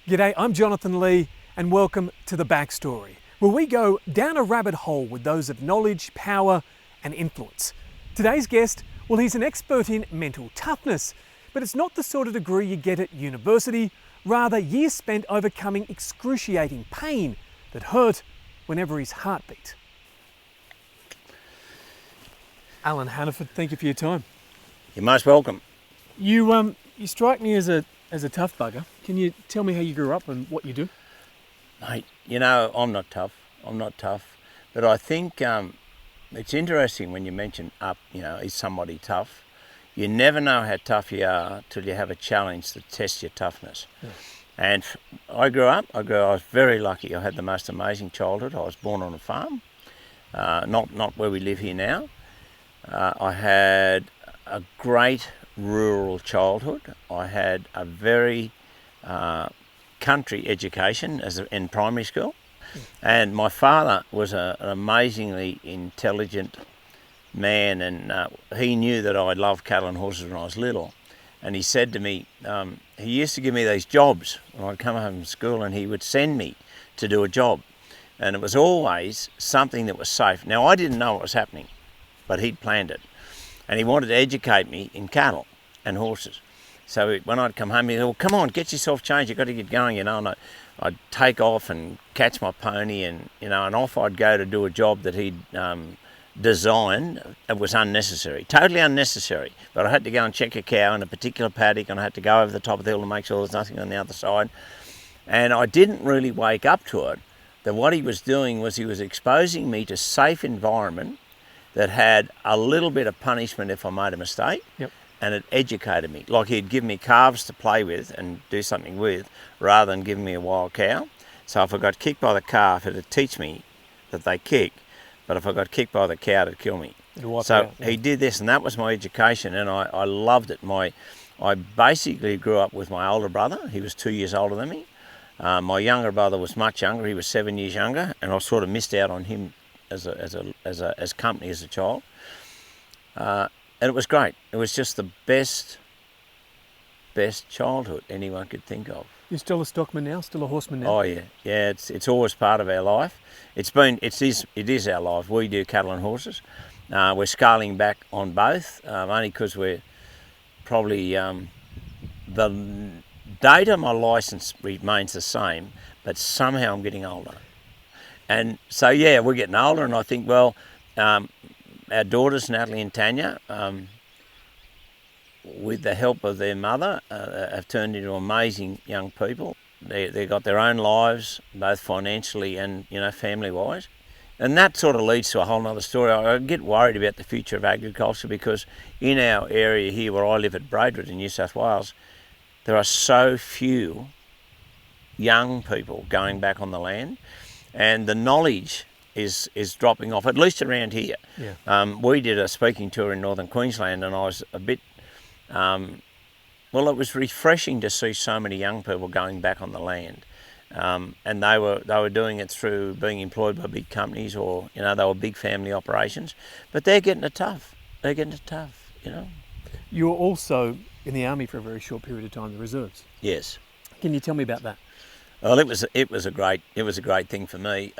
G'day, I'm Jonathan Lee and welcome to The Backstory, where we go down a rabbit hole with those of knowledge, power and influence. Today's guest, well, he's an expert in mental toughness, but it's not the sort of degree you get at university, rather years spent overcoming excruciating pain that hurt whenever his heart beat. Alan Hannaford, thank you for your time. You're most welcome. You strike me as a tough bugger. Can you tell me how you grew up and what you do? Mate, you know, I'm not tough. But I think it's interesting when you mention is somebody tough? You never know how tough you are till you have a challenge that tests your toughness. Yeah. And I was very lucky. I had the most amazing childhood. I was born on a farm, not where we live here now. I had a great rural childhood. I had a very country education in primary school, and my father was an amazingly intelligent man, and he knew that I loved cattle and horses when I was little, and he said to me, he used to give me these jobs when I'd come home from school, and he would send me to do a job, and it was always something that was safe. Now, I didn't know what was happening, but he'd planned it. And he wanted to educate me in cattle and horses. So when I'd come home, he'd say, well, come on, get yourself changed, you've got to get going, and I'd take off and catch my pony and off I'd go to do a job that he'd designed. It was unnecessary, totally unnecessary. But I had to go and check a cow in a particular paddock, and I had to go over the top of the hill to make sure there's nothing on the other side. And I didn't really wake up to it, that what he was doing was he was exposing me to safe environment that had a little bit of punishment if I made a mistake. Yep. And it educated me. Like he'd give me calves to play with and do something with, rather than giving me a wild cow. So if I got kicked by the calf, it'd teach me that they kick, but if I got kicked by the cow, it'd kill me. So he did this, and that was my education, and I loved it. I basically grew up with my older brother. He was 2 years older than me. My younger brother was much younger. He was 7 years younger, and I sort of missed out on him as company as a child, and it was great. It was just the best childhood anyone could think of. You're still a stockman now, still a horseman now? Oh yeah. It's always part of our life. It is our life. We do cattle and horses. We're scaling back on both, only because we're probably the date of my licence remains the same, but somehow I'm getting older. And so, yeah, we're getting older, and I think, well, our daughters, Natalie and Tanya, with the help of their mother, have turned into amazing young people. They've got their own lives, both financially and, family-wise. And that sort of leads to a whole other story. I get worried about the future of agriculture, because in our area here where I live at Braidwood in New South Wales, there are so few young people going back on the land. And the knowledge is dropping off, at least around here. Yeah. We did a speaking tour in northern Queensland, and I was a bit, it was refreshing to see so many young people going back on the land. And they were doing it through being employed by big companies, or, they were big family operations. But they're getting it tough. You were also in the army for a very short period of time, the reserves. Yes. Can you tell me about that? Well, it was a great thing for me.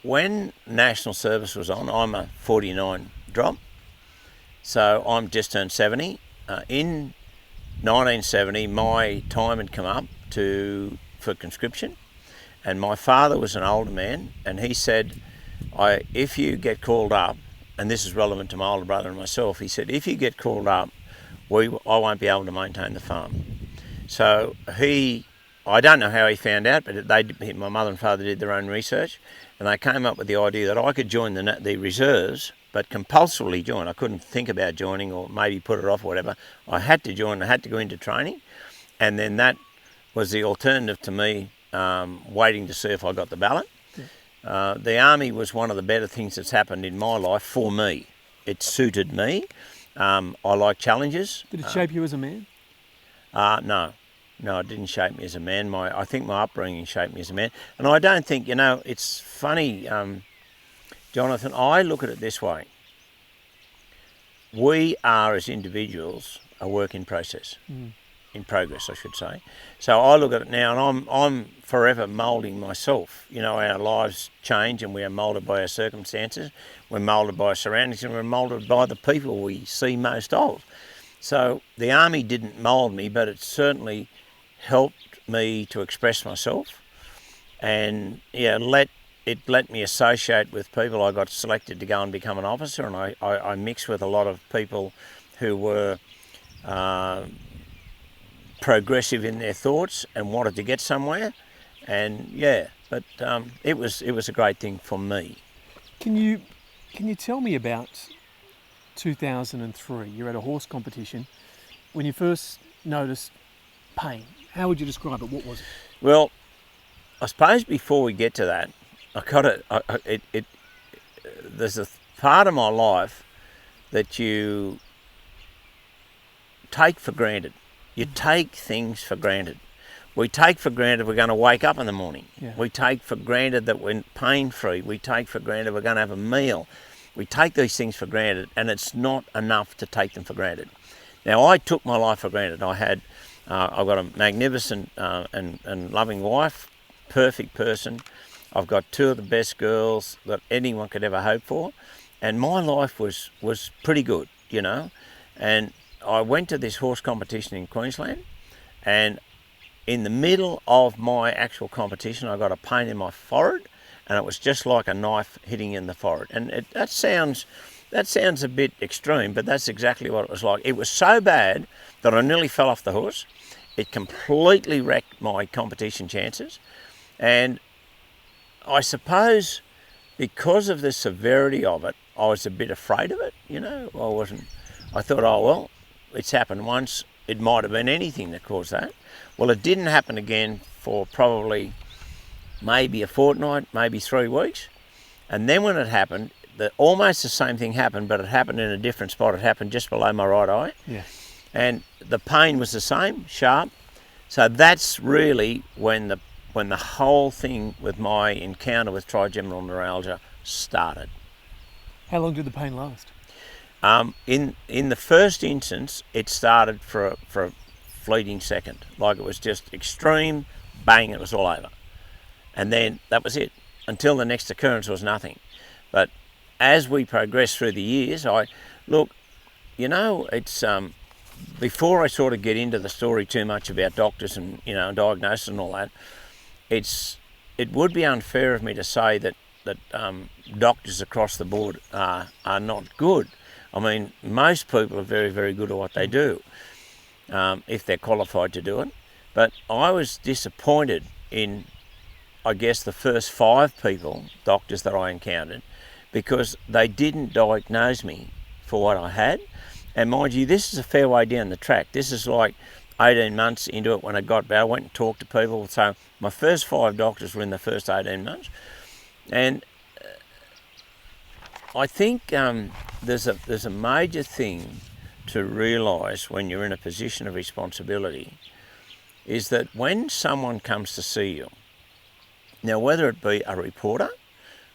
When national service was on, I'm a 49 drop, so I'm just turned 70. In 1970, my time had come up for conscription, and my father was an older man, and he said, if you get called up, and this is relevant to my older brother and myself, he said, if you get called up, I won't be able to maintain the farm. So I don't know how he found out, but my mother and father did their own research, and they came up with the idea that I could join the reserves, but compulsorily join. I couldn't think about joining or maybe put it off or whatever. I had to join. I had to go into training, and then that was the alternative to me waiting to see if I got the ballot. Yeah. The army was one of the better things that's happened in my life for me. It suited me. I like challenges. Did it shape you as a man? No, it didn't shape me as a man. I think my upbringing shaped me as a man. And I don't think, it's funny, Jonathan, I look at it this way. We are, as individuals, a work in process. in progress, I should say. So I look at it now, and I'm forever moulding myself. You know, our lives change, and we are moulded by our circumstances. We're moulded by our surroundings, and we're moulded by the people we see most of. So the army didn't mould me, but it certainly helped me to express myself, and let me associate with people. I got selected to go and become an officer, and I mixed with a lot of people who were progressive in their thoughts and wanted to get somewhere, and it was a great thing for me. Can you tell me about 2003? You're at a horse competition. When you first noticed pain, how would you describe it? What was it? Well, I suppose before we get to that, there's a part of my life that you take for granted. You take things for granted. We take for granted we're going to wake up in the morning. Yeah. We take for granted that we're pain-free. We take for granted we're going to have a meal. We take these things for granted, and it's not enough to take them for granted. Now, I took my life for granted. I've got a magnificent and loving wife, perfect person. I've got two of the best girls that anyone could ever hope for, and my life was pretty good, you know. And I went to this horse competition in Queensland, and in the middle of my actual competition, I got a pain in my forehead, and it was just like a knife hitting in the forehead. And that sounds a bit extreme, but that's exactly what it was like. It was so bad that I nearly fell off the horse. It completely wrecked my competition chances, and I suppose because of the severity of it, I was a bit afraid of it, you know. I thought, oh well, it's happened once, it might have been anything that caused that. Well, it didn't happen again for probably maybe a fortnight, maybe 3 weeks. And then when it happened, almost the same thing happened, but it happened in a different spot. It happened just below my right eye. Yeah. And the pain was the same, sharp. So that's really when the whole thing with my encounter with trigeminal neuralgia started. How long did the pain last? In the first instance, it started for a fleeting second. Like, it was just extreme, bang, it was all over. And then that was it. Until the next occurrence was nothing. But as we progressed through the years, it's before I sort of get into the story too much about doctors and, you know, diagnosis and all that, it would be unfair of me to say that doctors across the board are not good. I mean, most people are very, very good at what they do, if they're qualified to do it. But I was disappointed in, I guess, the first 5 doctors that I encountered, because they didn't diagnose me for what I had. And mind you, this is a fair way down the track. This is like 18 months into it when I got back. I went and talked to people. So my first 5 doctors were in the first 18 months. And I think there's a major thing to realise when you're in a position of responsibility, is that when someone comes to see you, now whether it be a reporter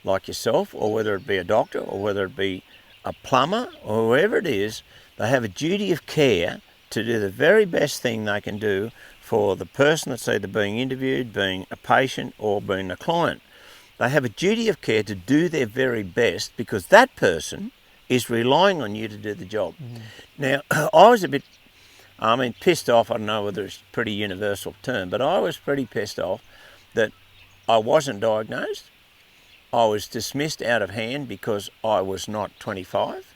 like yourself, or whether it be a doctor, or whether it be a plumber, or whoever it is, they have a duty of care to do the very best thing they can do for the person that's either being interviewed, being a patient, or being a client. They have a duty of care to do their very best, because that person is relying on you to do the job. Mm. Now, I was a bit, pissed off. I don't know whether it's a pretty universal term, but I was pretty pissed off that I wasn't diagnosed. I was dismissed out of hand because I was not 25.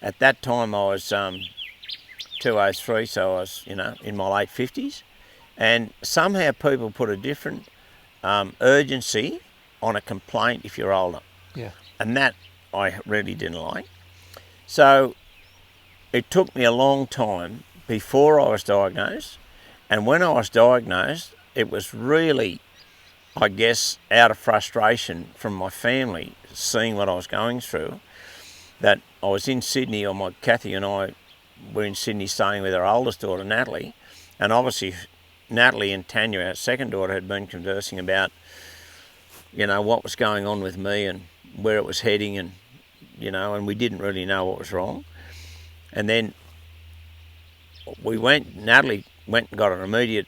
At that time I was 203, so I was, in my late 50s. And somehow people put a different urgency on a complaint if you're older. Yeah. And that I really didn't like. So it took me a long time before I was diagnosed. And when I was diagnosed, it was really, I guess, out of frustration from my family, seeing what I was going through, that I was in Sydney, or Kathy and I were in Sydney staying with our oldest daughter, Natalie, and obviously Natalie and Tanya, our second daughter, had been conversing about, what was going on with me and where it was heading, and, and we didn't really know what was wrong. And then Natalie went and got an immediate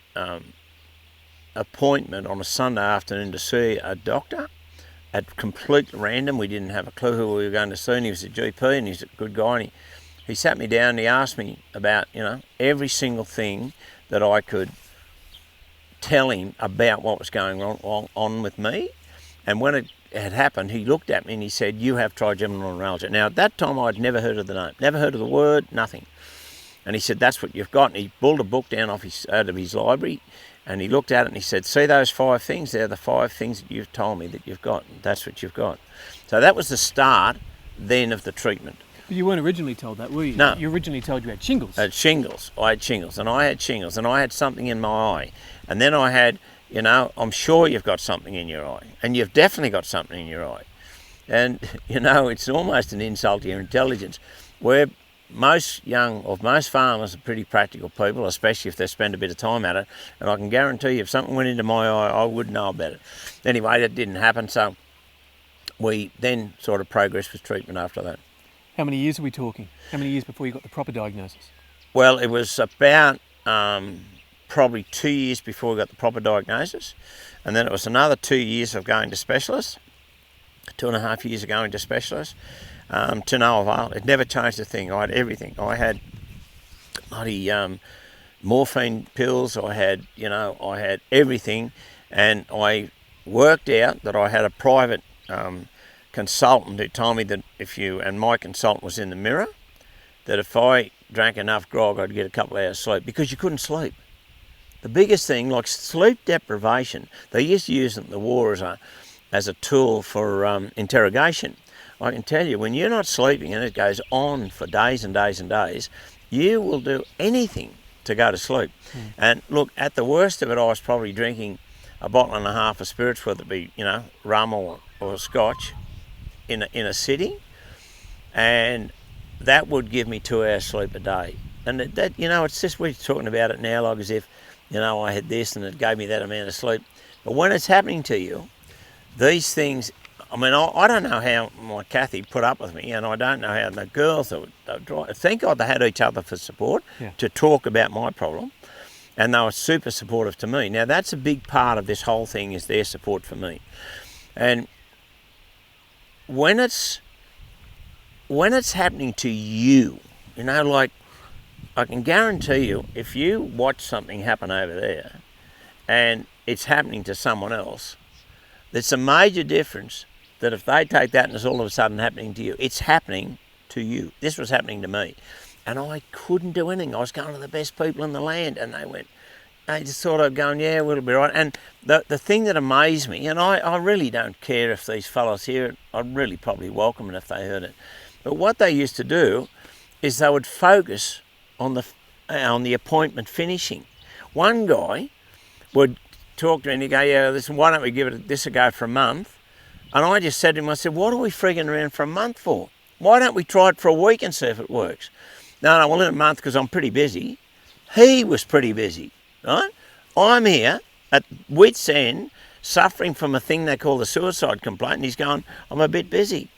appointment on a Sunday afternoon to see a doctor at complete random. We didn't have a clue who we were going to see, and he was a GP, and he's a good guy, and he sat me down and he asked me about, every single thing that I could tell him about what was going on with me. And when it had happened, he looked at me and he said, "You have trigeminal neuralgia." Now, at that time, I'd never heard of the name, never heard of the word, nothing. And he said, "That's what you've got." And he pulled a book down out of his library, and he looked at it and he said, "See those 5 things? They're the 5 things that you've told me that you've got. That's what you've got." So that was the start then of the treatment. But you weren't originally told that, were you? No. You originally told you had shingles. I had shingles, and I had shingles, and I had something in my eye. And then I had, I'm sure you've got something in your eye, and you've definitely got something in your eye. And, it's almost an insult to your intelligence, where most farmers are pretty practical people, especially if they spend a bit of time at it. And I can guarantee you, if something went into my eye, I would know about it. Anyway, that didn't happen, so we then sort of progressed with treatment after that. How many years are we talking? How many years before you got the proper diagnosis? Well, it was about probably 2 years before we got the proper diagnosis, and then it was another 2 years of going to specialists, 2.5 years of going to specialists, to no avail. It never changed a thing. I had everything. I had bloody morphine pills. I had everything, and I worked out that I had a private consultant who told me that and my consultant was in the Mirror, that if I drank enough grog, I'd get a couple of hours sleep, because you couldn't sleep. The biggest thing, like sleep deprivation, they used to use it in the war as a tool for interrogation. I can tell you, when you're not sleeping and it goes on for days and days and days, you will do anything to go to sleep. And look, at the worst of it, I was probably drinking a bottle and a half of spirits, whether it be, rum or scotch, in a sitting, and that would give me 2 hours sleep a day. And that it's just, we're talking about it now like as if, I had this and it gave me that amount of sleep. But when it's happening to you, these things, I don't know how my Kathy put up with me, and I don't know how the girls that would thank God they had each other for support to talk about my problem, and they were super supportive to me. Now, that's a big part of this whole thing, is their support for me. And when it's happening to you, like, I can guarantee you, if you watch something happen over there and it's happening to someone else, there's a major difference that if they take that and it's all of a sudden happening to you, it's happening to you. This was happening to me. And I couldn't do anything. I was going to the best people in the land, and they just sort of going, "Yeah, we'll be right." And the thing that amazed me, and I really don't care if these fellows hear it, I'd really probably welcome it if they heard it. But what they used to do is they would focus on the appointment finishing. One guy would talk to me and he'd go, "Yeah, listen, why don't we give this a go for a month?" And I just said to him, I said, "What are we frigging around for a month for? Why don't we try it for a week and see if it works?" No, well, in a month, because I'm pretty busy. He was pretty busy, right? I'm here at wit's end, suffering from a thing they call the suicide complaint, and he's going, "I'm a bit busy,"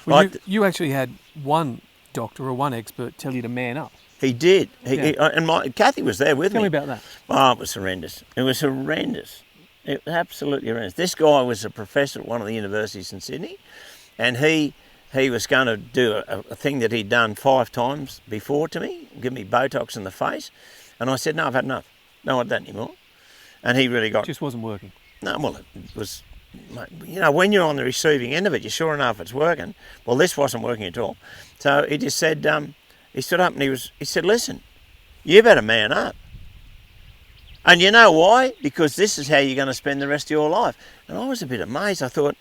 Well, you actually had one doctor or one expert tell you to man up. He did. And Kathy was there with me. Tell me about that. Oh, it was horrendous. It was horrendous. It was absolutely horrendous. This guy was a professor at one of the universities in Sydney, and he was going to do a thing that he'd done 5 times before to me, give me Botox in the face. And I said, "No, I've had enough. Don't want that anymore." And he really got... It just wasn't working. No, well, it was... when you're on the receiving end of it, you're sure enough it's working. Well, this wasn't working at all. So he just said, he stood up and he said, "Listen, you better man up. And you know why? Because this is how you're going to spend the rest of your life." And I was a bit amazed. I thought,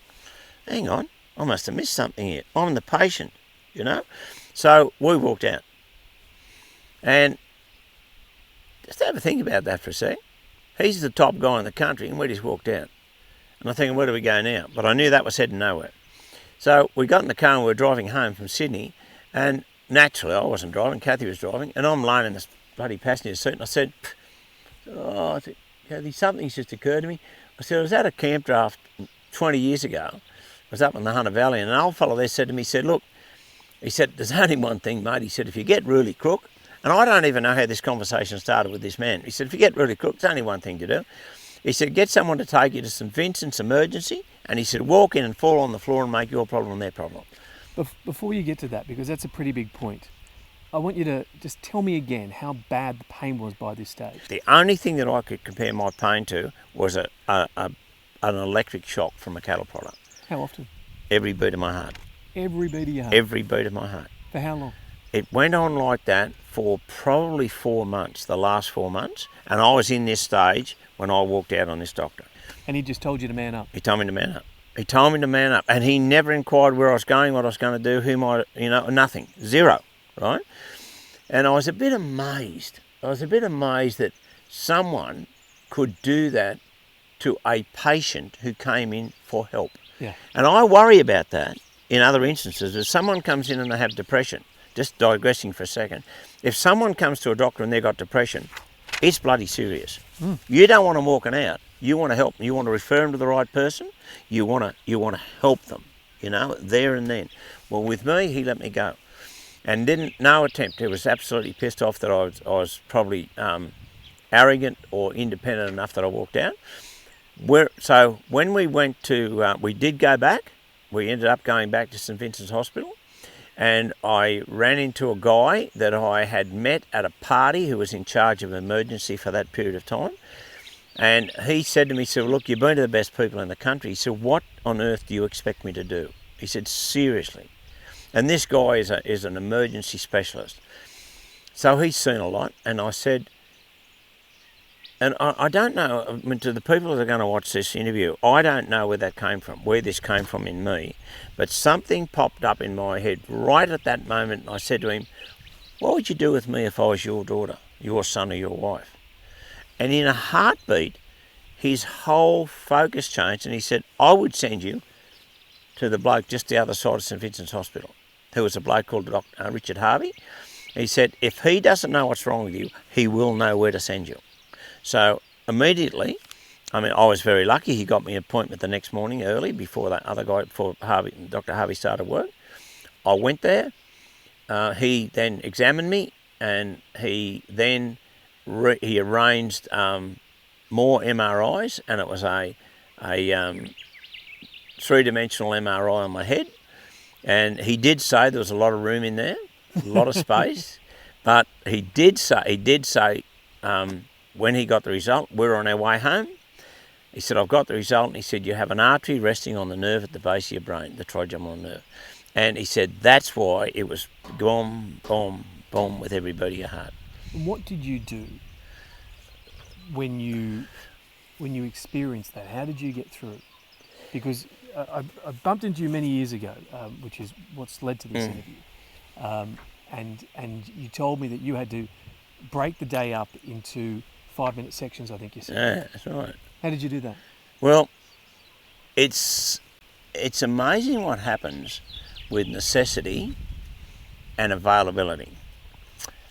hang on, I must have missed something here. I'm the patient, So we walked out. And just have a think about that for a sec. He's the top guy in the country, and we just walked out. And I'm thinking, where do we go now? But I knew that was heading nowhere. So we got in the car and we were driving home from Sydney, and naturally I wasn't driving, Kathy was driving, and I'm lying in this bloody passenger seat, and I said, "Kathy, something's just occurred to me." I said, "I was at a camp draft 20 years ago. I was up in the Hunter Valley, and an old fellow there said to me, he said, 'Look,' he said, 'there's only one thing, mate.' He said, 'If you get really crook And I don't even know how this conversation started with this man. He said, if you get really crook, there's only one thing to do. He said, get someone to take you to St Vincent's emergency. And he said, walk in and fall on the floor and make your problem their problem. Before you get to that, because that's a pretty big point, I want you to just tell me again how bad the pain was by this stage. The only thing that I could compare my pain to was an electric shock from a cattle prod. How often? Every beat of my heart. Every beat of your heart? Every beat of my heart. For how long? It went on like that for probably 4 months, the last 4 months. And I was in this stage when I walked out on this doctor. And he just told you to man up? He told me to man up. He told me to man up. And he never inquired where I was going, what I was going to do, nothing. Zero, right? And I was a bit amazed. That someone could do that to a patient who came in for help. Yeah. And I worry about that in other instances. If someone comes in and they have depression, just digressing for a second, if someone comes to a doctor and they've got depression, it's bloody serious. You don't want them walking out. You want to help them. You want to refer them to the right person. You want to help them, there and then. Well, with me, he let me go. And no attempt. He was absolutely pissed off that I was probably arrogant or independent enough that I walked out. So when we went to, we did go back. We ended up going back to St Vincent's Hospital. And I ran into a guy that I had met at a party who was in charge of emergency for that period of time. And he said to me, look, you've been to the best people in the country. He said, what on earth do you expect me to do? He said, seriously. And this guy is an emergency specialist. So he's seen a lot. And I said, and I don't know, to the people that are going to watch this interview, I don't know where this came from in me, but something popped up in my head right at that moment. I said to him, what would you do with me if I was your daughter, your son or your wife? And in a heartbeat, his whole focus changed and he said, I would send you to the bloke just the other side of St Vincent's Hospital, who was a bloke called Dr. Richard Harvey. He said, if he doesn't know what's wrong with you, he will know where to send you. So immediately, I was very lucky. He got me an appointment the next morning early before that other guy, before Dr. Harvey started work. I went there. He then examined me and he then he arranged more MRIs, and it was a three-dimensional MRI on my head. And he did say there was a lot of room in there, a lot of space. But he did say when he got the result, we were on our way home. He said, I've got the result. And he said, you have an artery resting on the nerve at the base of your brain, the trigeminal nerve. And he said, that's why it was boom, boom, boom with every beat of your heart. And what did you do when you experienced that? How did you get through it? Because I bumped into you many years ago, which is what's led to this interview. And you told me that you had to break the day up into 5-minute sections, I think you said. Yeah, that's right. How did you do that? Well, it's amazing what happens with necessity and availability.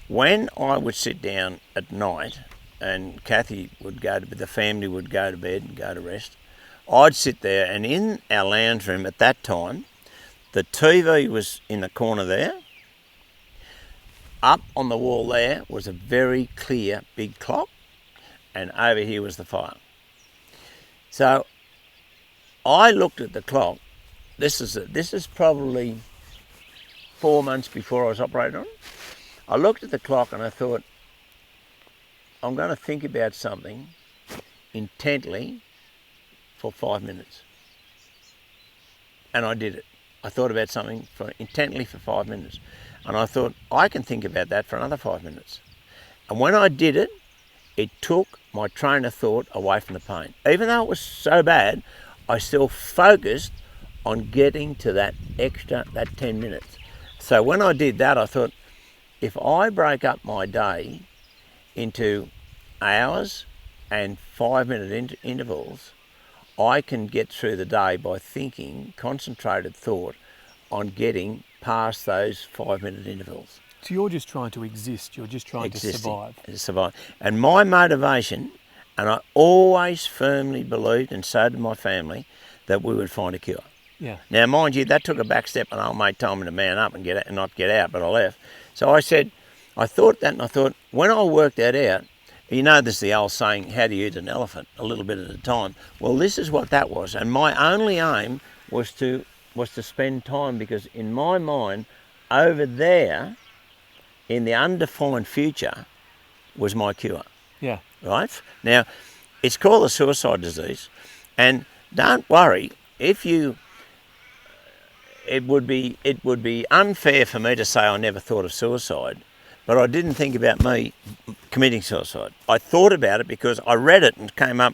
When I would sit down at night and Kathy would the family would go to bed and go to rest, I'd sit there, and in our lounge room at that time, the TV was in the corner there. Up on the wall there was a very clear big clock, and over here was the fire. So I looked at the clock. This is probably 4 months before I was operated on. I looked at the clock and I thought, I'm going to think about something intently for 5 minutes. And I did it. I thought about something intently for 5 minutes. And I thought, I can think about that for another 5 minutes. And when I did it, it took my train of thought away from the pain. Even though it was so bad, I still focused on getting to that 10 minutes. So when I did that, I thought, if I break up my day into hours and 5-minute intervals, I can get through the day by thinking, concentrated thought on getting past those 5-minute intervals. So you're just trying to exist, you're just trying to survive. And my motivation, and I always firmly believed, and so did my family, that we would find a cure. Yeah. Now, mind you, that took a back step, and old mate told me to man up and not get out, but I left. So I said, I thought that, and I thought, when I worked that out, you know, there's the old saying, how do you eat an elephant? A little bit at a time. Well, this is what that was. And my only aim was to spend time, because in my mind, over there, in the undefined future, was my cure. Yeah. Right? Now, it's called a suicide disease. And don't worry, it would be unfair for me to say I never thought of suicide, but I didn't think about me committing suicide. I thought about it because I read it and it came up,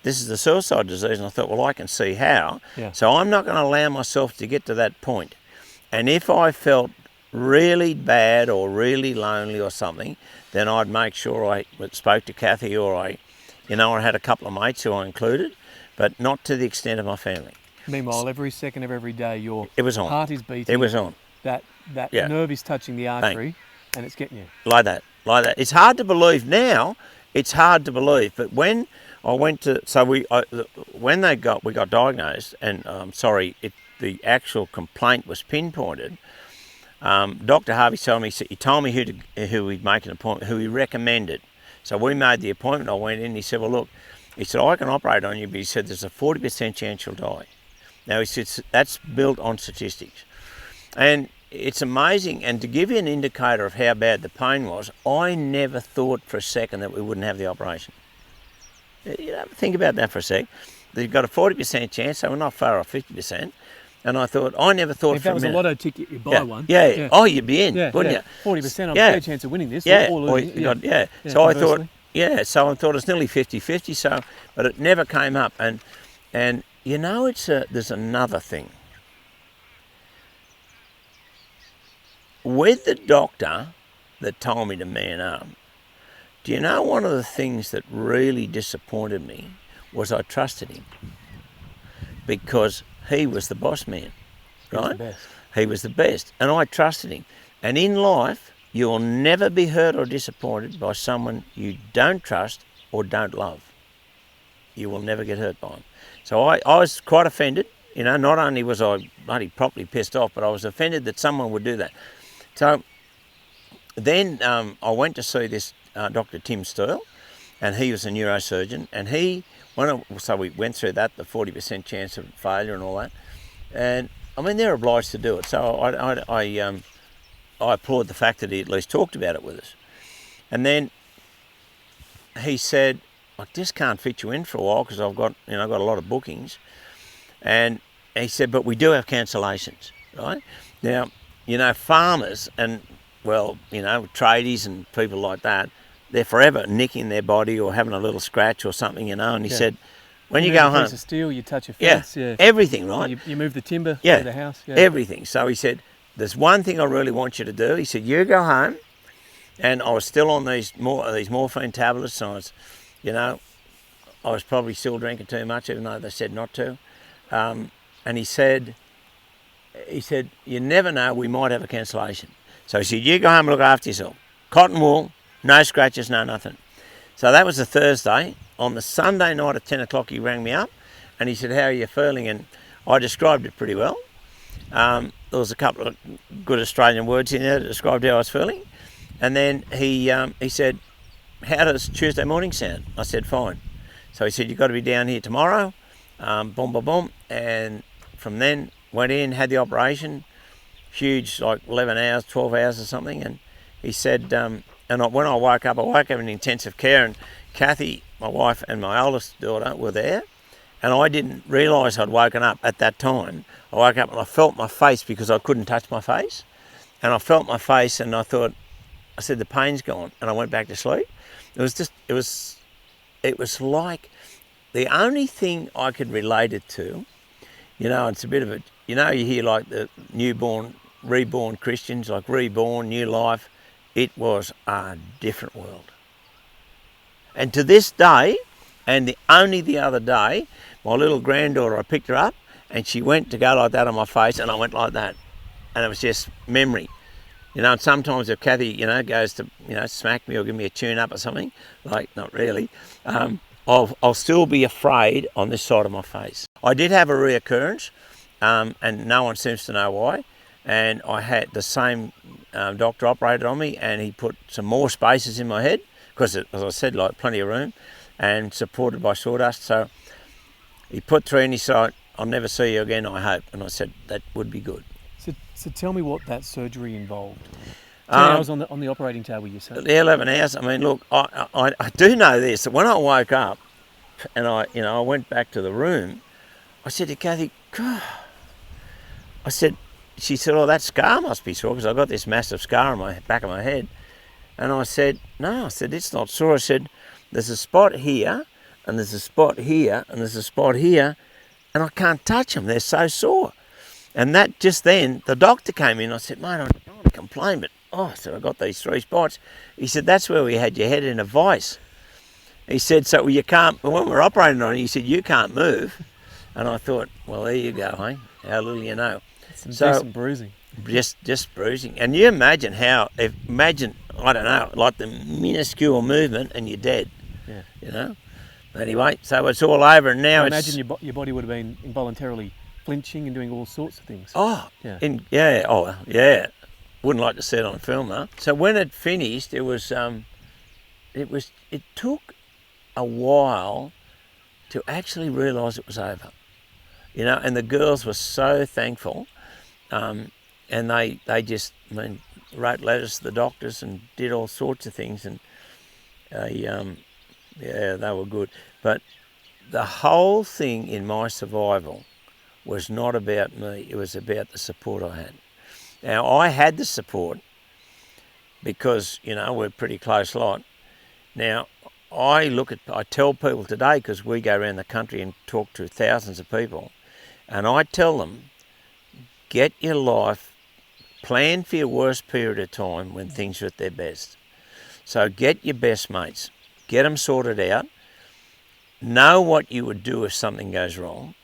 this is the suicide disease, and I thought, well, I can see how. Yeah. So I'm not going to allow myself to get to that point. And if I felt really bad or really lonely or something, then I'd make sure I spoke to Kathy, or I had a couple of mates who I included, but not to the extent of my family. Meanwhile, every second of every day, your It was on. heart is beating. It was on. That Yeah. nerve is touching the artery, and it's getting you. Like that. It's hard to believe now. It's hard to believe, but when I went to, when we got diagnosed, and the actual complaint was pinpointed. Dr. Harvey told me, he told me who he'd make an appointment, who he recommended. So we made the appointment. I went in. He said, well, look, he said, I can operate on you, but he said there's a 40% chance you'll die. Now, he said that's built on statistics. And it's amazing. And to give you an indicator of how bad the pain was, I never thought for a second that we wouldn't have the operation. Think about that for a sec. You've got a 40% chance, so we're not far off 50%. And I never thought if for a minute. that was a lotto ticket, you'd buy one. Yeah. Oh, you'd be in, wouldn't you? 40%, I'm a fair chance of winning this. Yeah. Or losing. So I thought, it's nearly 50-50. But it never came up. And there's another thing. With the doctor that told me to man up, do you know one of the things that really disappointed me was I trusted him, because he was the boss man, right? He was the best, and I trusted him. And in life, you will never be hurt or disappointed by someone you don't trust or don't love. You will never get hurt by him. So I was quite offended. Not only was I bloody properly pissed off, but I was offended that someone would do that. So then I went to see this Dr. Tim Steele, and he was a neurosurgeon, and so we went through that, the 40% chance of failure and all that. And I mean, they're obliged to do it. So I applaud the fact that he at least talked about it with us. And then he said, I just can't fit you in for a while because I've got a lot of bookings. And he said, but we do have cancellations, right? Now, farmers and, tradies and people like that, they're forever nicking their body or having a little scratch or something, and he said, when you go home... a piece of steel, you touch a fence. Everything, right? You move the timber through the house. Yeah. Everything. So he said, there's one thing I really want you to do. He said, you go home, and I was still on these morphine tablets, and I was probably still drinking too much, even though they said not to. And he said, you never know, we might have a cancellation. So he said, you go home and look after yourself. Cotton wool, no scratches, no nothing. So that was a Thursday. On the Sunday night at 10 o'clock, he rang me up and he said, how are you feeling? And I described it pretty well. There was a couple of good Australian words in there that described how I was feeling. And then he said, how does Tuesday morning sound? I said, fine. So he said, you've got to be down here tomorrow. Boom, boom, boom. And from then, went in, had the operation. Huge, like 11 hours, 12 hours or something. And he said, when I woke up in intensive care, and Kathy, my wife, and my oldest daughter were there, and I didn't realise I'd woken up at that time. I woke up and I felt my face because I couldn't touch my face, and I felt my face, and I said, the pain's gone, and I went back to sleep. It was like the only thing I could relate it to, it's a bit of a, you hear like the reborn Christians, like reborn, new life. It was a different world. And to this day, and only the other day, my little granddaughter, I picked her up and she went to go like that on my face and I went like that. And it was just memory. And sometimes if Kathy, goes to, smack me or give me a tune up or something, like not really, I'll still be afraid on this side of my face. I did have a reoccurrence, and no one seems to know why. and I had the same doctor operated on me, and he put some more spaces in my head because, as I said, like plenty of room, and supported by sawdust. So he put 3 and he said, "I'll never see you again, I hope." And I said, "That would be good." So tell me what that surgery involved. 10 hours on the operating table, you said? The 11 hours. I mean, look, I do know this, that when I woke up and I went back to the room, I said to Kathy, "God," she said, "Oh, that scar must be sore because I've got this massive scar on my back of my head." And I said, "No," I said, "it's not sore." I said, "There's a spot here, and there's a spot here, and there's a spot here, and I can't touch them. They're so sore." And that just then, the doctor came in. I said, "Mate, I don't want to complain, but I said, I've got these 3 spots." He said, "That's where we had your head in a vice." He said, "So you can't, when we're operating on it," he said, "you can't move." And I thought, well, there you go, eh? How little you know. Some decent bruising. Just bruising. And you imagine I don't know, like the minuscule movement and you're dead. Yeah. You know? Anyway, so it's all over and now I imagine your body would have been involuntarily flinching and doing all sorts of things. Yeah. Wouldn't like to see it on film though. So when it finished, it took a while to actually realise it was over. You know, and the girls were so thankful, and they just, wrote letters to the doctors and did all sorts of things, and they were good. But the whole thing in my survival was not about me, it was about the support I had. Now, I had the support because, we're a pretty close lot. Now, I tell people today, because we go around the country and talk to thousands of people, and I tell them, get your life, plan for your worst period of time when things are at their best. So get your best mates, get them sorted out, know what you would do if something goes wrong.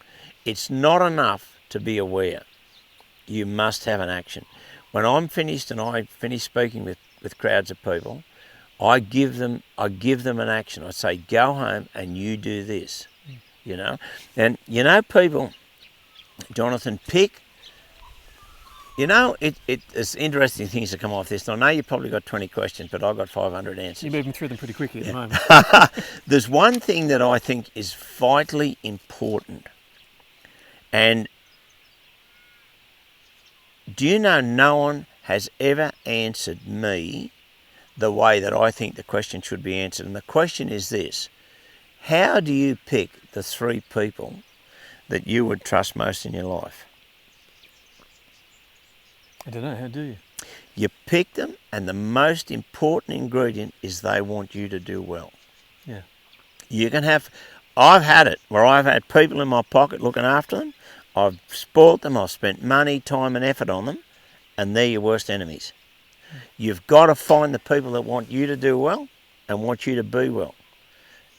It's not enough to be aware. You must have an action. When I'm finished and I finish speaking with crowds of people, I give them an action. I say, go home and you do this, And people, Jonathan, pick. It's interesting things that come off this. And I know you've probably got 20 questions, but I've got 500 answers. You're moving through them pretty quickly at the moment. There's one thing that I think is vitally important. And do you know no one has ever answered me the way that I think the question should be answered? And the question is this: how do you pick the 3 people that you would trust most in your life? I don't know, how do you? You pick them, and the most important ingredient is they want you to do well. Yeah. I've had it where I've had people in my pocket looking after them. I've spoilt them, I've spent money, time and effort on them, and they're your worst enemies. You've got to find the people that want you to do well and want you to be well.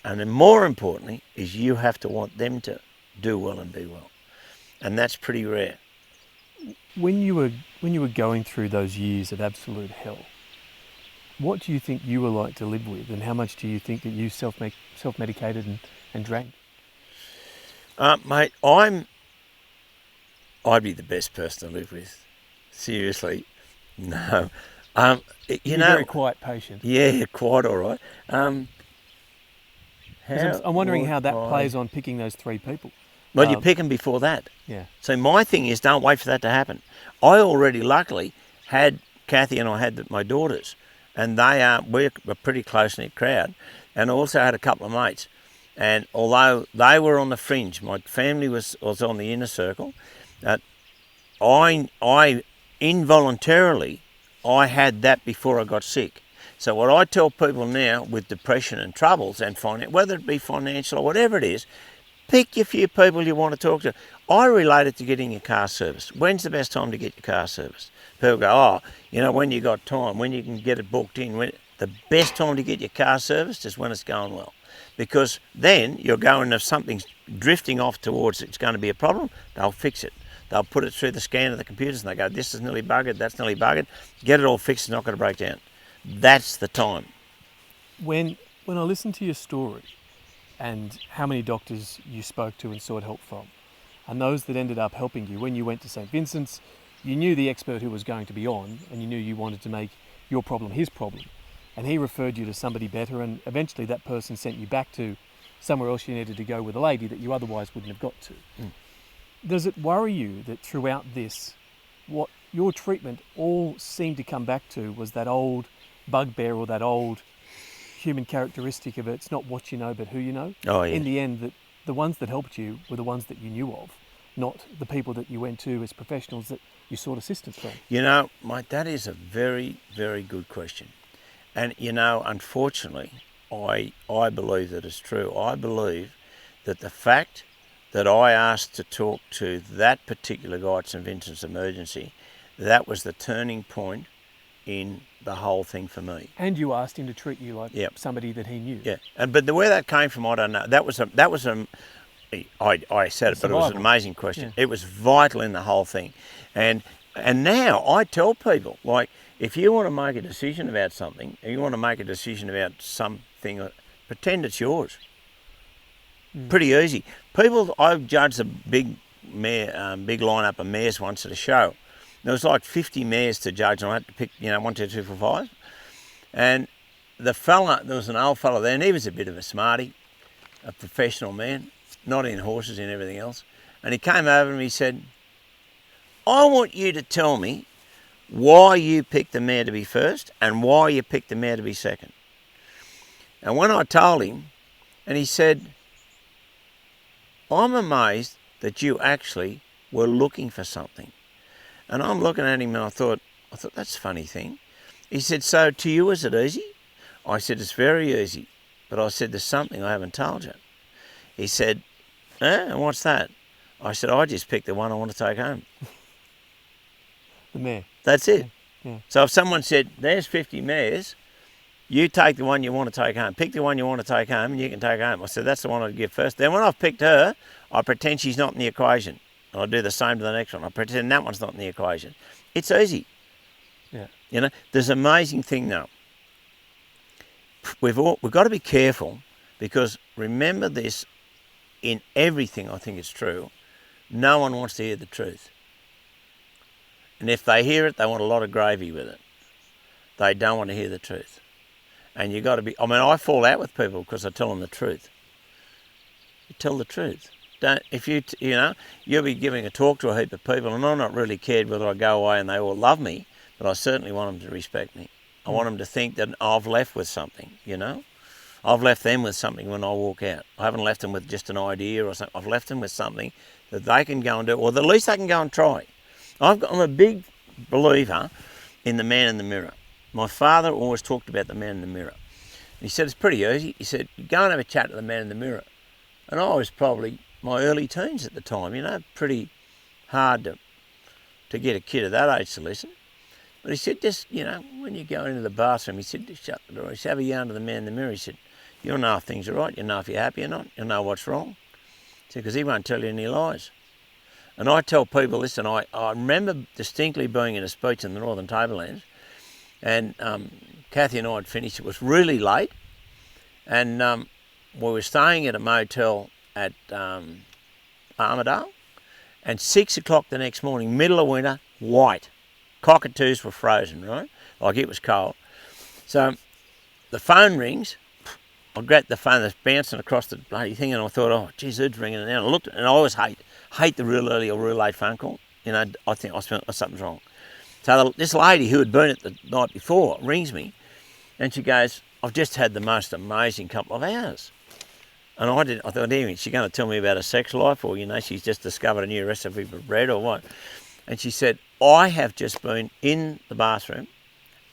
And then more importantly is you have to want them to do well and be well. And that's pretty rare. When you were going through those years of absolute hell, what do you think you were like to live with, and how much do you think that you self-medicated and drank? Mate, I'd be the best person to live with. Seriously. No. You're very quiet patient. Yeah, quite all right. I'm wondering how that plays on picking those 3 people. Well, you pick them before that. Yeah. So my thing is, don't wait for that to happen. I already, luckily, had Kathy and I had my daughters, and we're a pretty close-knit crowd, and I also had a couple of mates. And although they were on the fringe, my family was on the inner circle. I involuntarily, I had that before I got sick. So what I tell people now with depression and troubles, and whether it be financial or whatever it is, pick your few people you want to talk to. I relate it to getting your car serviced. When's the best time to get your car serviced? People go, when you got time, when you can get it booked in. The best time to get your car serviced is when it's going well. Because then you're going, if something's drifting off towards it's going to be a problem, they'll fix it. They'll put it through the scan of the computers and they go, this is nearly buggered, that's nearly buggered. Get it all fixed, it's not going to break down. That's the time. When I listen to your story and how many doctors you spoke to and sought help from, and those that ended up helping you, when you went to St. Vincent's, You knew the expert who was going to be on, and you knew you wanted to make your problem his problem. And he referred you to somebody better, and eventually that person sent you back to somewhere else you needed to go with a lady that you otherwise wouldn't have got to. Does it worry you that throughout this, what your treatment all seemed to come back to was that old bugbear or that old human characteristic of it's not what you know but who you know? Oh, yeah. In the end, that the ones that helped you were the ones that you knew of, not the people that you went to as professionals that you sought assistance from. You know, mate, that is a very, very good question. And, you know, unfortunately, I believe that it's true. I believe that the fact that I asked to talk to that particular guy at St Vincent's Emergency, that was the turning point in the whole thing for me. And you asked him to treat you like Yep. somebody that he knew. Yeah, but where that came from, I don't know. I said it, but it was an Survival. amazing question. Yeah. It was vital in the whole thing, and now I tell people, like, if you want to make a decision about something, if you want to make a decision about something, pretend it's yours. Pretty easy. People, I've judged a big lineup of mares once at a show. There was like 50 mares to judge, and I had to pick, 1, 2, 3, 4, 5. And the fella, there was an old fella there, and he was a bit of a smarty, a professional man, not in horses and everything else. And he came over and he said, I want you to tell me why you picked the mare to be first and why you picked the mare to be second. And when I told him, and he said, I'm amazed that you actually were looking for something. And I'm looking at him and I thought, that's a funny thing. He said, so to you, is it easy? I said, it's very easy. But I said, there's something I haven't told you. He said, and what's that? I said, I just picked the one I want to take home. The mare. That's it. Yeah. So if someone said, there's 50 mares, you take the one you want to take home. Pick the one you want to take home and you can take home. I said, that's the one I'd give first. Then when I've picked her, I pretend she's not in the equation. And I do the same to the next one. I pretend that one's not in the equation. It's easy. Yeah. There's an amazing thing though. We've got to be careful, because remember this, in everything I think it's true, no one wants to hear the truth. And if they hear it, they want a lot of gravy with it. They don't want to hear the truth. And you got to be, I fall out with people because I tell them the truth. You tell the truth. Don't, if you'll be giving a talk to a heap of people, and I'm not really cared whether I go away and they all love me, but I certainly want them to respect me. I want them to think that I've left with something, I've left them with something when I walk out. I haven't left them with just an idea or something. I've left them with something that they can go and do, or at least they can go and try. I'm a big believer in the man in the mirror. My father always talked about the man in the mirror. He said, it's pretty easy. He said, go and have a chat to the man in the mirror. And I was probably my early teens at the time, pretty hard to get a kid of that age to listen. But he said, just, when you go into the bathroom, he said, just shut the door. He said, have a yarn to the man in the mirror. He said, you'll know if things are right. You'll know if you're happy or not. You'll know what's wrong. He said, because he won't tell you any lies. And I tell people, listen, I remember distinctly being in a speech in the Northern Tablelands, and Kathy and I had finished. It was really late, and we were staying at a motel at Armidale, and 6 o'clock the next morning, middle of winter, white. Cockatoos were frozen, right? Like it was cold. So the phone rings. I grabbed the phone that's bouncing across the bloody thing, and I thought, oh, geez, who's ringing it now? And I looked, and I always hate the real early or real late phone call. I think something's wrong. So this lady who had been it the night before rings me, and she goes, I've just had the most amazing couple of hours. And I thought, anyway, she's going to tell me about her sex life, or, she's just discovered a new recipe for bread or what. And she said, I have just been in the bathroom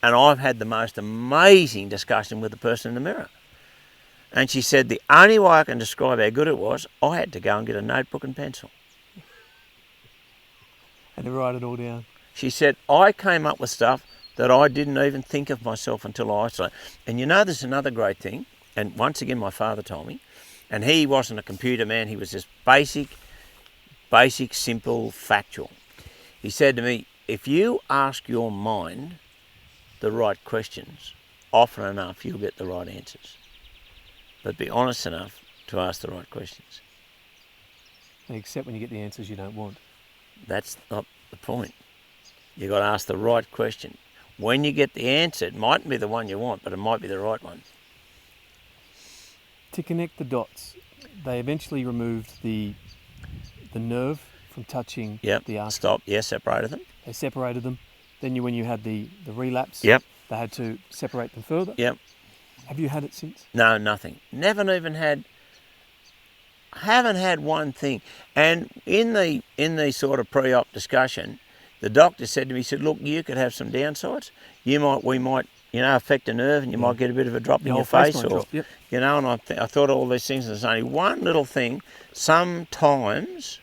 and I've had the most amazing discussion with the person in the mirror. And she said, the only way I can describe how good it was, I had to go and get a notebook and pencil. And to write it all down. She said, I came up with stuff that I didn't even think of myself until I saw it. And there's another great thing, and once again my father told me, and he wasn't a computer man, he was just basic, simple, factual. He said to me, if you ask your mind the right questions, often enough you'll get the right answers. But be honest enough to ask the right questions. Except when you get the answers you don't want. That's not the point. You've got to ask the right question. When you get the answer, it mightn't be the one you want, but it might be the right one. To connect the dots, they eventually removed the nerve from touching Yep. the artery. Stop. Yes, separated them. They separated them. Then when you had the relapse, Yep. they had to separate them further. Yep. Have you had it since? No, nothing. Haven't had one thing. And in the sort of pre-op discussion, the doctor said to me, he said, look, you could have some downsides. We might, affect a nerve, and you might get a bit of a drop in your face, or drop, yep. And I thought all these things. And there's only one little thing. Sometimes,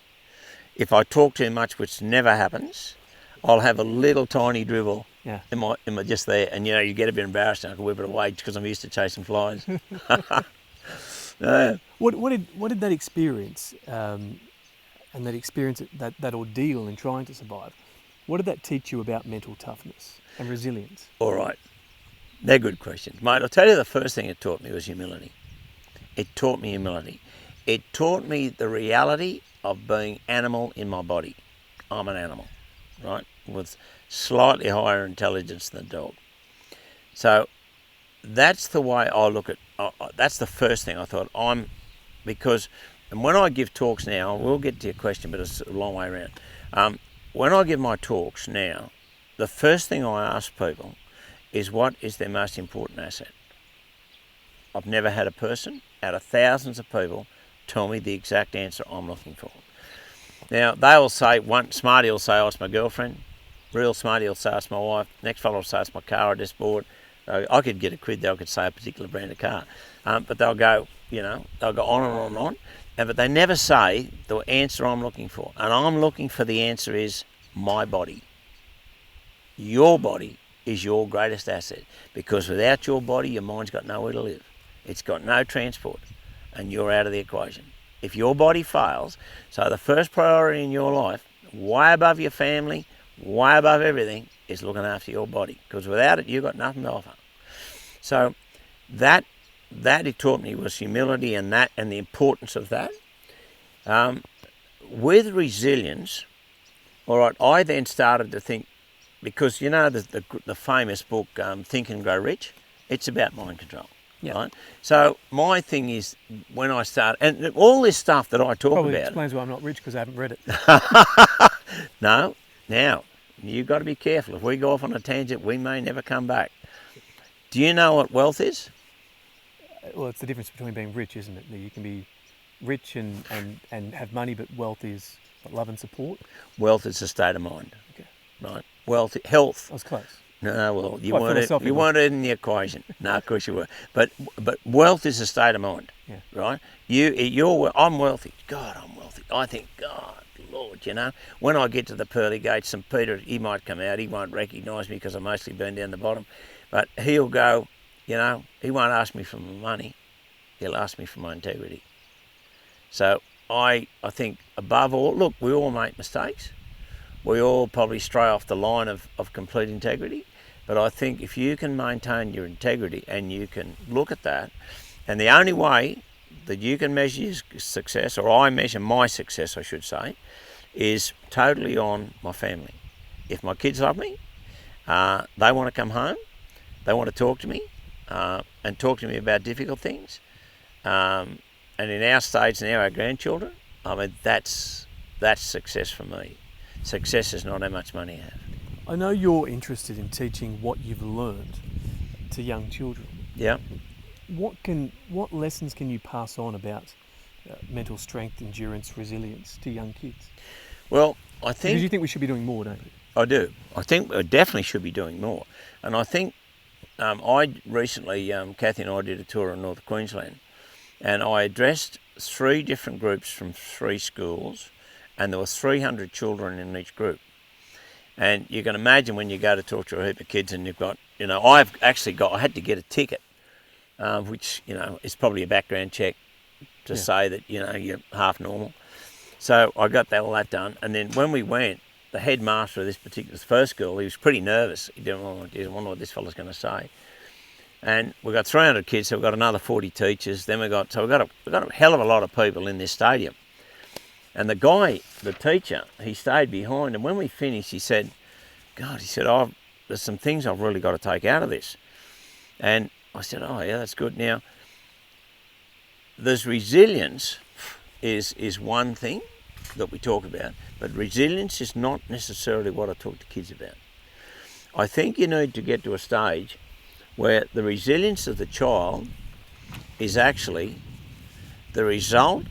if I talk too much, which never happens, I'll have a little tiny dribble. Yeah. In my just there, and you get a bit embarrassed, and I can whip it away because I'm used to chasing flies. What did that experience and that ordeal in trying to survive, what did that teach you about mental toughness and resilience? All right, they're good questions, mate. I'll tell you, the first thing it taught me was humility. It taught me humility. It taught me the reality of being animal in my body. I'm an animal, right, with slightly higher intelligence than a dog. So that's the way I look at. That's the first thing I thought. And when I give talks now, we'll get to your question, but it's a long way around. When I give my talks now, the first thing I ask people is, what is their most important asset? I've never had a person out of thousands of people tell me the exact answer I'm looking for. Now, they'll say, one smarty will say, oh, it's my girlfriend. Real smarty will say, it's my wife. Next fellow will say, it's my car I just bought. I could get a quid, they could say a particular brand of car. But they'll go, they'll go on and on and on. But they never say the answer I'm looking for. And I'm looking for the answer is my body. Your body is your greatest asset. Because without your body, your mind's got nowhere to live. It's got no transport. And you're out of the equation. If your body fails, so the first priority in your life, way above your family, way above everything, is looking after your body. Because without it, you've got nothing to offer. So that it taught me was humility, and the importance of that. With resilience, all right, I then started to think, because the famous book Think and Grow Rich, it's about mind control. Yeah. Right? So my thing is, when I start, and all this stuff that I talk Probably about, explains why I'm not rich, because I haven't read it. No, now you've got to be careful. If we go off on a tangent, we may never come back. Do you know what wealth is? Well, it's the difference between being rich, isn't it? That you can be rich and have money, but wealth is love and support. Wealth is a state of mind. Okay. Right. Wealth, health. I was close. No, well, you Quite weren't in the equation. No, of course you were. But wealth is a state of mind. Yeah. Right. I'm wealthy. God, I'm wealthy. I think, God, Lord, when I get to the pearly gates, and Peter, he might come out. He won't recognise me because I've mostly been down the bottom. But he'll go, he won't ask me for my money. He'll ask me for my integrity. So I think above all, look, we all make mistakes. We all probably stray off the line of complete integrity. But I think if you can maintain your integrity and you can look at that, and the only way that you can measure your success, or I measure my success, I should say, is totally on my family. If my kids love me, they want to come home, they want to talk to me, and talk to me about difficult things. And in our stage now, our grandchildren, I mean, that's success for me. Success is not how much money you have. I know you're interested in teaching what you've learned to young children. Yeah. What lessons can you pass on about mental strength, endurance, resilience to young kids? Well, I think... Because you think we should be doing more, don't you? I do. I think we definitely should be doing more. And I think I recently, Kathy and I did a tour in North Queensland, and I addressed 3 different groups from 3 schools, and there were 300 children in each group. And you can imagine when you go to talk to a heap of kids and you've got, I had to get a ticket, which, is probably a background check to say that, you're half normal. So I got all that done. And then when we went, the headmaster of this particular first school, he was pretty nervous. He didn't know what this fella's going to say. And we've got 300 kids, so we've got another 40 teachers. Then we've got a hell of a lot of people in this stadium. And the guy, the teacher, he stayed behind, and when we finished, he said, God, he said, there's some things I've really got to take out of this. And I said, oh yeah, that's good. Now, there's resilience is one thing that we talk about, but resilience is not necessarily what I talk to kids about. I think you need to get to a stage where the resilience of the child is actually the result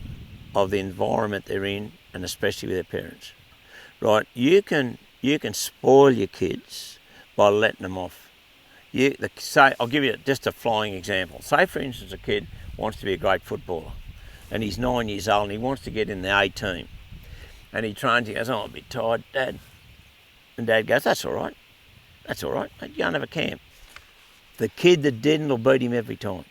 of the environment they're in, and especially with their parents. Right? You can spoil your kids by letting them off. Say, I'll give you just a flying example. Say, for instance, a kid wants to be a great footballer, and he's 9 years old, and he wants to get in the A team. And he trains, he goes, oh, I'm a bit tired, Dad. And Dad goes, that's all right. That's all right. Mate, go and have a camp. The kid that didn't will beat him every time.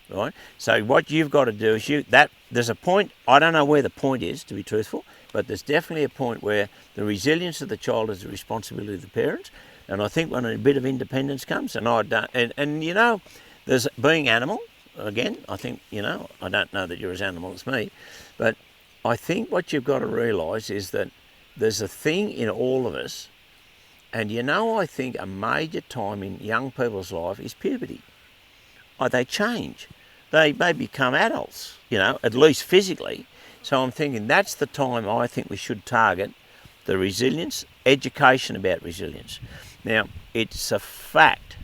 Right? So what you've got to do is there's a point, I don't know where the point is, to be truthful, but there's definitely a point where the resilience of the child is the responsibility of the parents. And I think when a bit of independence comes, and you know, there's being animal, again, I think, you know, I don't know that you're as animal as me, but I think what you've got to realise is that there's a thing in all of us, and you know, I think a major time in young people's life is puberty. They change. They become adults, you know, at least physically. So I'm thinking that's the time I think we should target the resilience, education about resilience. Now, it's a fact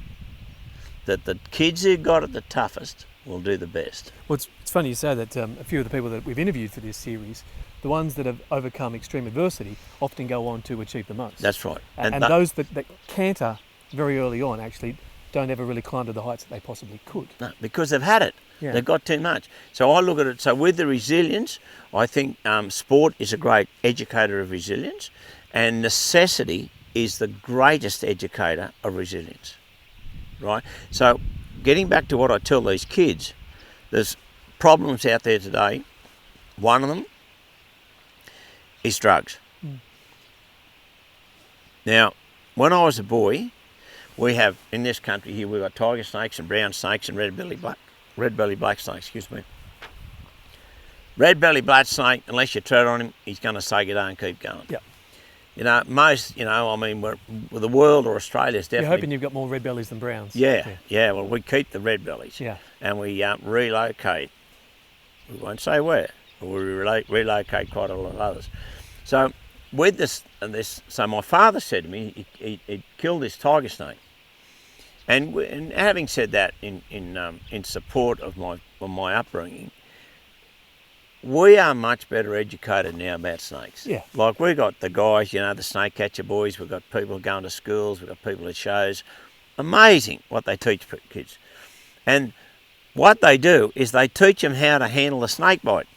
that the kids who got it the toughest will do the best. Well, it's funny you say that. A few of the people that we've interviewed for this series, the ones that have overcome extreme adversity often go on to achieve the most. That's right. And those that canter very early on actually don't ever really climb to the heights that they possibly could. No, because they've had it. Yeah. They've got too much. So I look at it, so with the resilience, I think sport is a great educator of resilience, and necessity is the greatest educator of resilience, right? So getting back to what I tell these kids, there's problems out there today. One of them is drugs. Now, when I was a boy, we have, in this country here, we've got tiger snakes and brown snakes and red-belly black snakes, excuse me. Red-belly black snake, unless you tread on him, he's going to say good day and keep going. Yep. You know, most, you know, I mean, the world or Australia's definitely... You're hoping you've got more red bellies than browns. Yeah, well, we keep the red bellies. Yeah. And we relocate. We won't say where, but we relocate quite a lot of others. So with this, so my father said to me, he killed this tiger snake. And having said that, in support of my upbringing, we are much better educated now about snakes. Yeah. Like we got the guys, you know, the snake catcher boys. We've got people going to schools. We've got people at shows. Amazing what they teach kids. And what they do is they teach them how to handle a snake bite.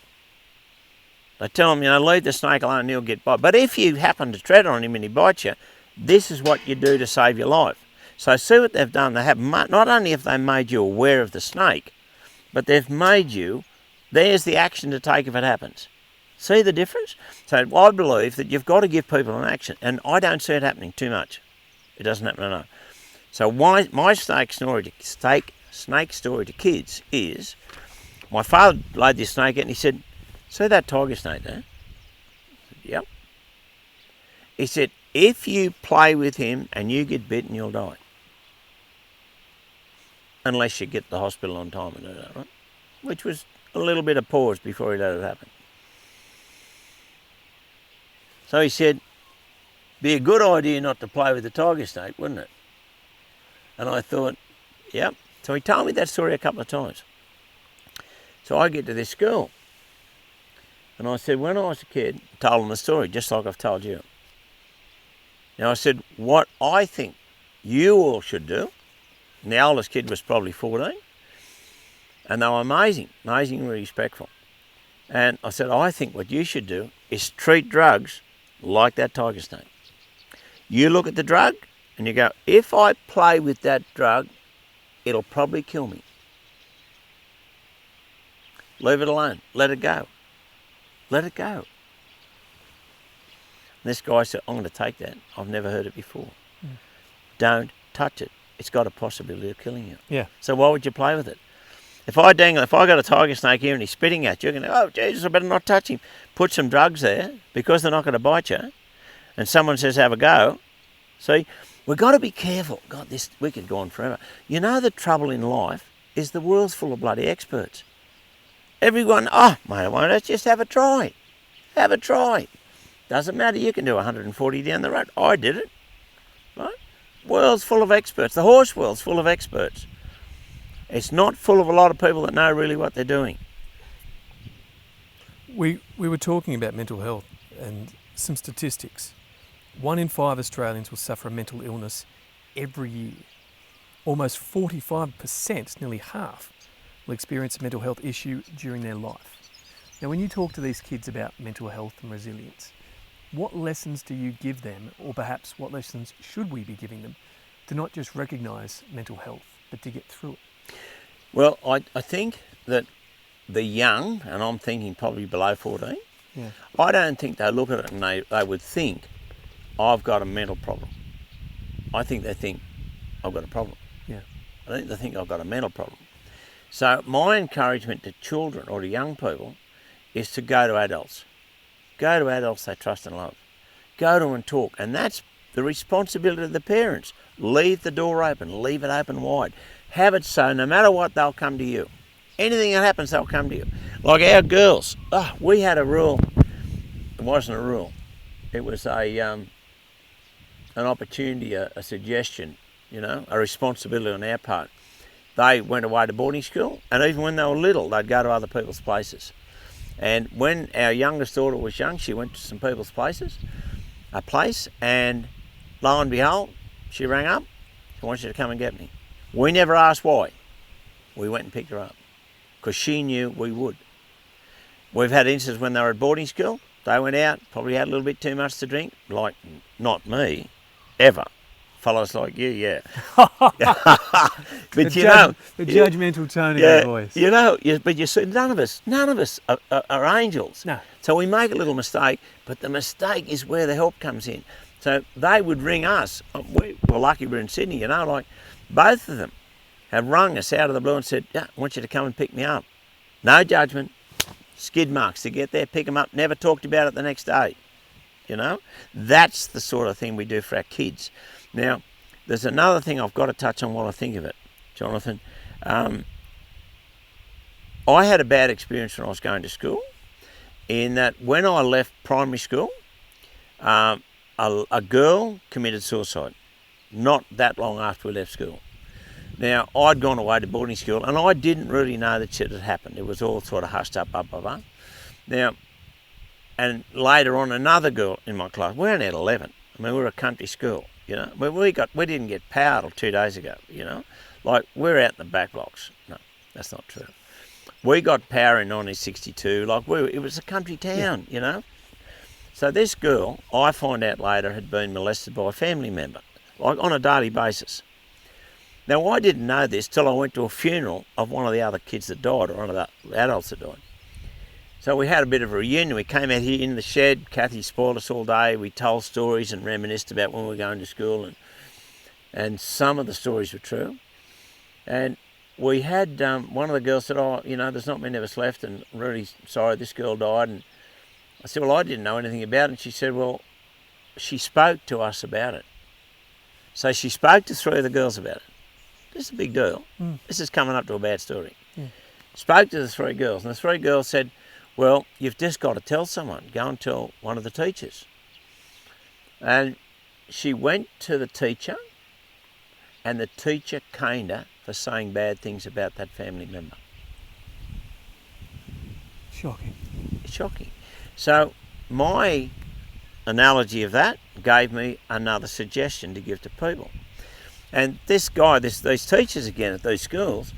They tell them, you know, leave the snake alone and he'll get bite. But if you happen to tread on him and he bites you, this is what you do to save your life. So see what they've done. They have not only have they made you aware of the snake, but they've made you, there's the action to take if it happens. See the difference? So I believe that you've got to give people an action, and I don't see it happening too much. It doesn't happen enough. So my snake story to kids is, my father laid this snake out and he said, see that tiger snake there? I said, yep. He said, if you play with him and you get bitten, you'll die. Unless you get to the hospital on time and do that, right? Which was a little bit of pause before he let it happen. So he said, be a good idea not to play with the tiger snake, wouldn't it? And I thought, yep. So he told me that story a couple of times. So I get to this school. And I said, when I was a kid, I told him the story, just like I've told you. Now I said, what I think you all should do, and the oldest kid was probably 14, and they were amazingly respectful. And I said, I think what you should do is treat drugs like that tiger snake. You look at the drug and you go, if I play with that drug, it'll probably kill me. Leave it alone. Let it go. Let it go. And this guy said, I'm going to take that. I've never heard it before. Don't touch it. It's got a possibility of killing you. Yeah. So why would you play with it? If I got a tiger snake here and he's spitting at you, you're going to, oh, Jesus, I better not touch him. Put some drugs there because they're not going to bite you. And someone says, have a go. See, we've got to be careful. God, we could go on forever. You know, the trouble in life is the world's full of bloody experts. Everyone, oh, mate, why don't just have a try? Have a try. Doesn't matter, you can do 140 down the road. I did it, right? World's full of experts. The horse world's full of experts. It's not full of a lot of people that know really what they're doing. We were talking about mental health and some statistics. 1 in 5 Australians will suffer a mental illness every year. Almost 45%, nearly half, will experience a mental health issue during their life. Now, when you talk to these kids about mental health and resilience, what lessons do you give them, or perhaps what lessons should we be giving them to not just recognise mental health, but to get through it? Well, I think that the young, and I'm thinking probably below 14, I don't think they look at it and they would think, I've got a mental problem. I think they think, I've got a problem. Yeah. I think they think I've got a mental problem. So my encouragement to children or to young people is to go to adults. Go to adults they trust and love. Go to and talk. And that's the responsibility of the parents. Leave the door open. Leave it open wide. Have it so no matter what, they'll come to you. Anything that happens, they'll come to you. Like our girls. We had a rule. It wasn't a rule. It was an opportunity, a suggestion, a responsibility on our part. They went away to boarding school, and even when they were little, they'd go to other people's places. And when our youngest daughter was young, she went to some people's a place, and lo and behold, she rang up, she wants you to come and get me. We never asked why. We went and picked her up, because she knew we would. We've had instances when they were at boarding school, they went out, probably had a little bit too much to drink, like not me, ever. Fellows like you, yeah. But the judgmental tone of your voice. But you see, none of us are angels. No. So we make a little mistake, but the mistake is where the help comes in. So they would ring us. We're lucky we're in Sydney, like both of them have rung us out of the blue and said, I want you to come and pick me up. No judgment, skid marks to get there, pick them up, never talked about it the next day. That's the sort of thing we do for our kids. Now, there's another thing I've got to touch on while I think of it, Jonathan. I had a bad experience when I was going to school, in that when I left primary school, a girl committed suicide, not that long after we left school. Now, I'd gone away to boarding school, and I didn't really know that shit had happened. It was all sort of hushed up, Now, and later on, another girl in my class, we only had 11. I mean, we were a country school. We didn't get power till 2 days ago, Like, we're out in the back blocks. No, that's not true. We got power in 1962, it was a country town, So this girl, I find out later, had been molested by a family member, like on a daily basis. Now, I didn't know this till I went to a funeral of one of the other kids that died, or one of the adults that died. So we had a bit of a reunion. We came out here in the shed. Kathy spoiled us all day. We told stories and reminisced about when we were going to school, and some of the stories were true. And we had one of the girls said, there's not many of us left, and I'm really sorry this girl died. And I said, well, I didn't know anything about it. And she said, well, she spoke to us about it. So she spoke to 3 of the girls about it. This is a big deal. This is coming up to a bad story. Yeah. Spoke to the 3 girls, and the 3 girls said, well, you've just got to tell someone. Go and tell one of the teachers. And she went to the teacher, and the teacher caned her for saying bad things about that family member. Shocking. So my analogy of that gave me another suggestion to give to people. And this guy, these teachers again at these schools,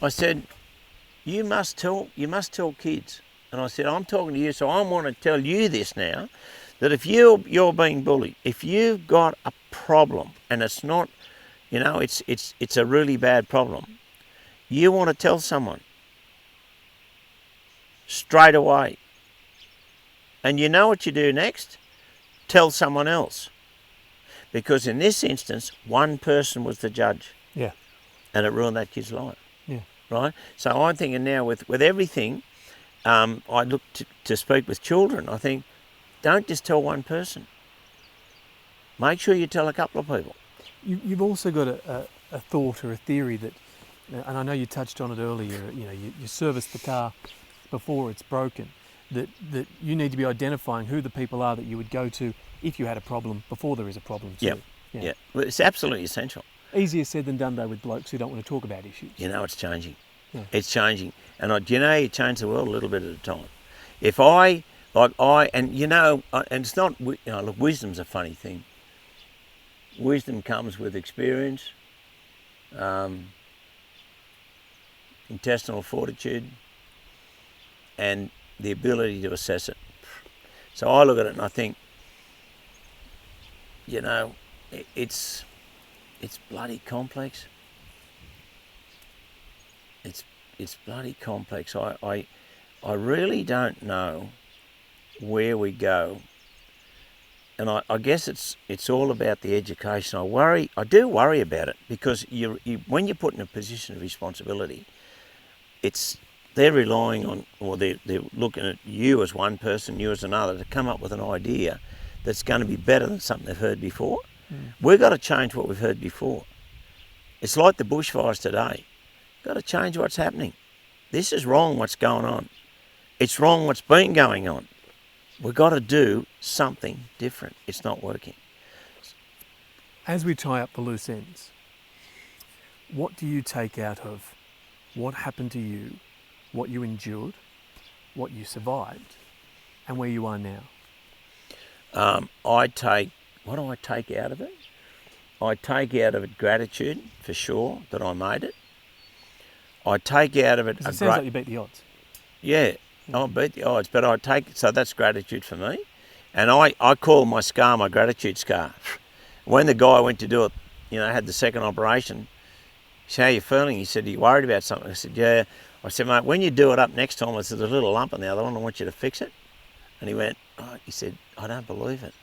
I said, you must tell kids. And I said, I'm talking to you, so I want to tell you this now, that if you're being bullied, if you've got a problem, and it's not, it's a really bad problem, you want to tell someone straight away. And you know what you do next? Tell someone else. Because in this instance, one person was the judge. Yeah. And it ruined that kid's life. Yeah. Right? So I'm thinking now with everything, I look to speak with children. I think, don't just tell one person. make sure you tell a couple of people. You've also got a thought or a theory that, and I know you touched on it earlier, you service the car before it's broken, that you need to be identifying who the people are that you would go to if you had a problem before there is a problem too. Yeah. Well, it's absolutely essential. Easier said than done though with blokes who don't want to talk about issues. It's changing. Yeah. It's changing. And you change the world a little bit at a time. If and it's not, look, wisdom's a funny thing. Wisdom comes with experience, intestinal fortitude, and the ability to assess it. So I look at it and I think, it's bloody complex. It's bloody complex. I really don't know where we go. And I guess it's all about the education. I do worry about it, because when you're put in a position of responsibility, they're relying on, or they're looking at you as one person, you as another, to come up with an idea that's going to be better than something they've heard before. We've got to change what we've heard before. It's like the bushfires today. Got to change what's happening. This is wrong what's going on. It's wrong what's been going on. We've got to do something different. It's not working. As we tie up the loose ends, what do you take out of what happened to you, what you endured, what you survived, and where you are now? What do I take out of it? I take out of it gratitude, for sure, that I made it. I take out of it it sounds like you beat the odds. Yeah, I beat the odds, but so that's gratitude for me. And I call my scar my gratitude scar. When the guy went to do it, had the second operation, he said, how are you feeling? He said, are you worried about something? I said, yeah. I said, mate, when you do it up next time, there's a little lump in the other one, I want you to fix it. And he went, he said, I don't believe it.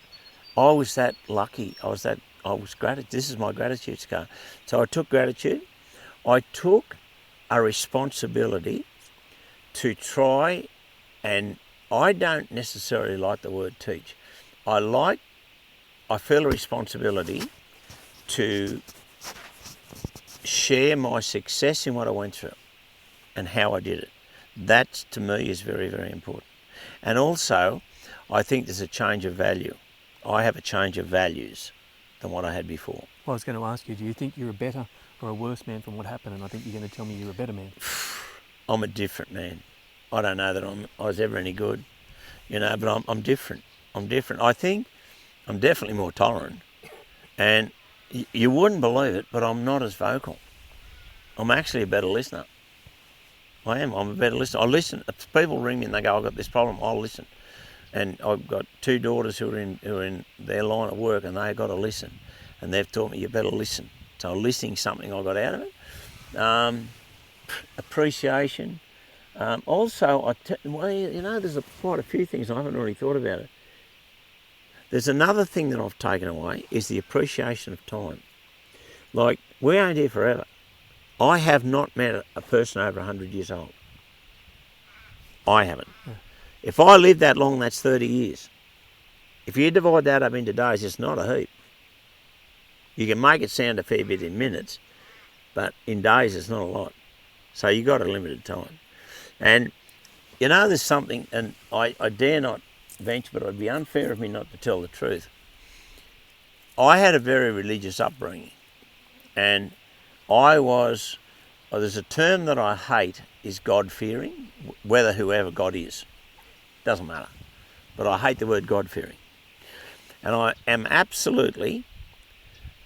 I was that lucky. I was gratitude. This is my gratitude scar. So I took gratitude. I took a responsibility to try, and I don't necessarily like the word teach. I feel a responsibility to share my success in what I went through and how I did it. That, to me, is very, very important. And also, I think there's a change of value. I have a change of values than what I had before. Well, I was going to ask you, do you think you're a better or a worse man from what happened? And I think you're going to tell me you're a better man. I'm a different man. I don't know that I was ever any good, but I'm different. I'm different. I think I'm definitely more tolerant. And you wouldn't believe it, but I'm not as vocal. I'm actually a better listener. I am. I'm a better listener. I listen. If people ring me and they go, I've got this problem, I'll listen. And I've got two daughters who are in their line of work, and they've got to listen. And they've taught me you better listen. So listening something I got out of it. Appreciation. Also, there's quite a few things I haven't really thought about it. There's another thing that I've taken away is the appreciation of time. Like, we ain't here forever. I have not met a person over 100 years old. I haven't. Yeah. If I live that long, that's 30 years. If you divide that up into days, it's not a heap. You can make it sound a fair bit in minutes, but in days it's not a lot. So you got a limited time. And there's something, and I dare not venture, but it'd be unfair of me not to tell the truth. I had a very religious upbringing, and there's a term that I hate, is God-fearing, whoever God is. Doesn't matter. But I hate the word God-fearing. And I am absolutely,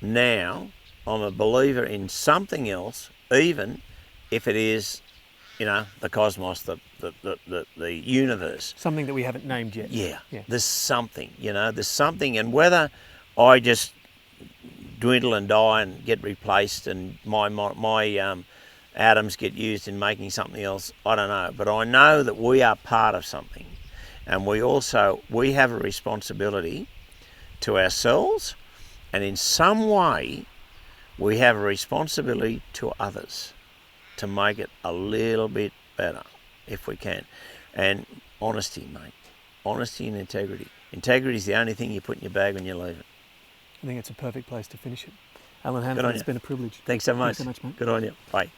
now, I'm a believer in something else, even if it is, the cosmos, the universe. Something that we haven't named yet. Yeah. There's something, there's something, and whether I just dwindle and die and get replaced and my atoms get used in making something else, I don't know. But I know that we are part of something. And we have a responsibility to ourselves, and in some way we have a responsibility to others to make it a little bit better if we can. And honesty, mate. Honesty and integrity. Integrity is the only thing you put in your bag when you leave it. I think it's a perfect place to finish it. Alan on Hannaford, you. it's been a privilege. Thanks so much. Thanks so much, mate. Good on you. Bye.